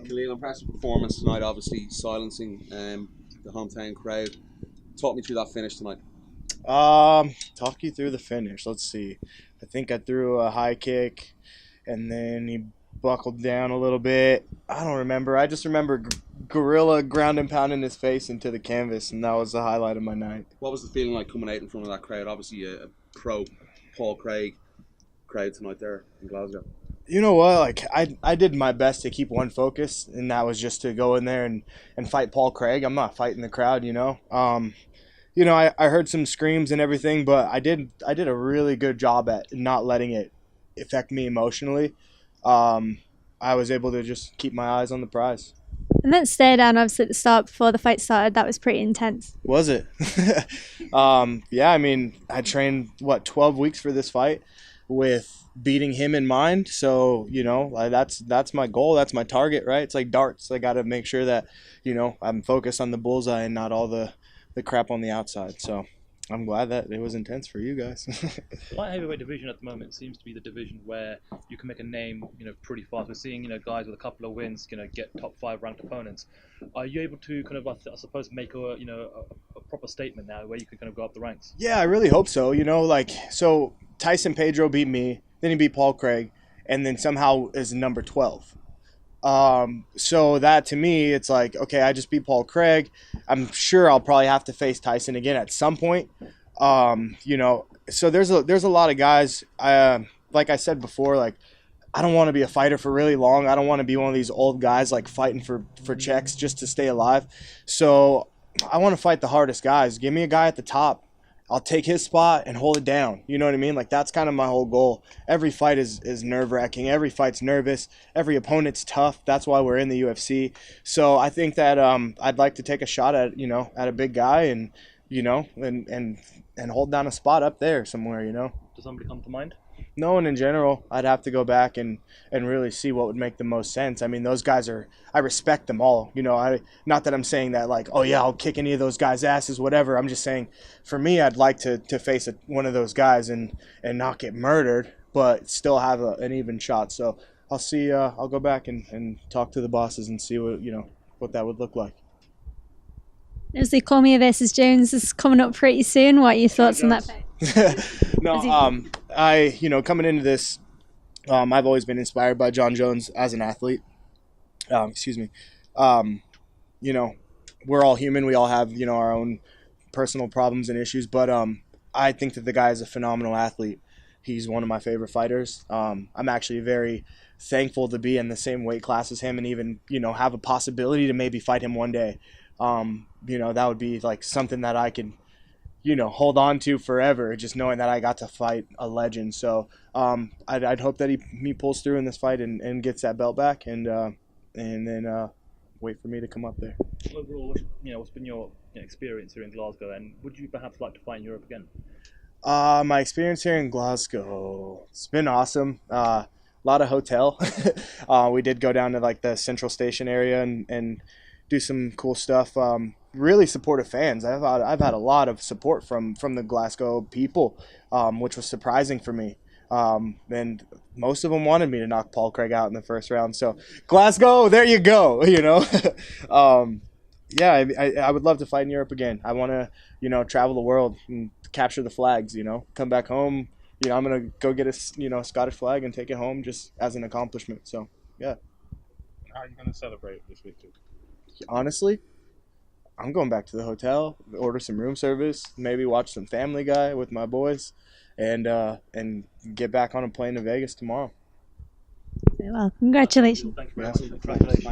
Khalil, impressive performance tonight, obviously silencing the hometown crowd. Talk me through that finish tonight. Talk you through the finish. Let's see. I think I threw a high kick, and then he buckled down a little bit. I don't remember. I just remember gorilla ground and pounding his face into the canvas, and that was the highlight of my night. What was the feeling like coming out in front of that crowd? Obviously a pro Paul Craig crowd tonight there in Glasgow. You know what? Like I did my best to keep one focus, and that was just to go in there and fight Paul Craig. I'm not fighting the crowd, you know. I heard some screams and everything, but I did a really good job at not letting it affect me emotionally. I was able to just keep my eyes on the prize. And that stare down, obviously, at the start before the fight started, that was pretty intense. Was it? Yeah, I mean, I trained, 12 weeks for this fight with beating him in mind. So, that's my goal. That's my target, right? It's like darts. I got to make sure that, I'm focused on the bullseye and not all the crap on the outside. So I'm glad that it was intense for you guys. The light heavyweight division at the moment seems to be the division where you can make a name, pretty fast. We're seeing, guys with a couple of wins, get top 5 ranked opponents. Are you able to kind of, I suppose, make a proper statement now where you can kind of go up the ranks? Yeah, I really hope so. So Tyson Pedro beat me, then he beat Paul Craig, and then somehow is number 12. So that to me, it's like, okay, I just beat Paul Craig. I'm sure I'll probably have to face Tyson again at some point. So there's a lot of guys. Like I said before, like I don't want to be a fighter for really long. I don't want to be one of these old guys like fighting for checks just to stay alive. So I want to fight the hardest guys. Give me a guy at the top. I'll take his spot and hold it down. You know what I mean? Like, that's kind of my whole goal. Every fight is nerve-wracking. Every fight's nervous. Every opponent's tough. That's why we're in the UFC. So I think that I'd like to take a shot at, at a big guy and, and hold down a spot up there somewhere, Does somebody come to mind? No one in general. I'd have to go back and really see what would make the most sense. I mean, those guys I respect them all. Not that I'm saying that like, oh yeah, I'll kick any of those guys' asses, whatever. I'm just saying, for me, I'd like to face one of those guys and not get murdered, but still have an even shot. So I'll see. I'll go back and talk to the bosses and see what that would look like. As they call me versus Jones is coming up pretty soon. What are your thoughts on that fight? No, coming into this, I've always been inspired by John Jones as an athlete. Excuse me. We're all human. We all have, our own personal problems and issues. But I think that the guy is a phenomenal athlete. He's one of my favorite fighters. I'm actually very thankful to be in the same weight class as him and even, have a possibility to maybe fight him one day. That would be like something that I could hold on to forever, just knowing that I got to fight a legend. So I'd hope that he pulls through in this fight and gets that belt back and then wait for me to come up there. Overall, what's been your experience here in Glasgow, and would you perhaps like to fight in Europe again? My experience here in Glasgow, it's been awesome. A lot of hotel. We did go down to like the Central Station area and do some cool stuff. Really supportive fans. I've had a lot of support from the Glasgow people, which was surprising for me. And most of them wanted me to knock Paul Craig out in the first round. So Glasgow, there you go. Yeah, I would love to fight in Europe again. I want to, travel the world and capture the flags. Come back home. I'm gonna go get a Scottish flag and take it home just as an accomplishment. So yeah. How are you gonna celebrate this weekend? Honestly, I'm going back to the hotel, order some room service, maybe watch some Family Guy with my boys, and get back on a plane to Vegas tomorrow. Well, congratulations. Thank you very much. Congratulations.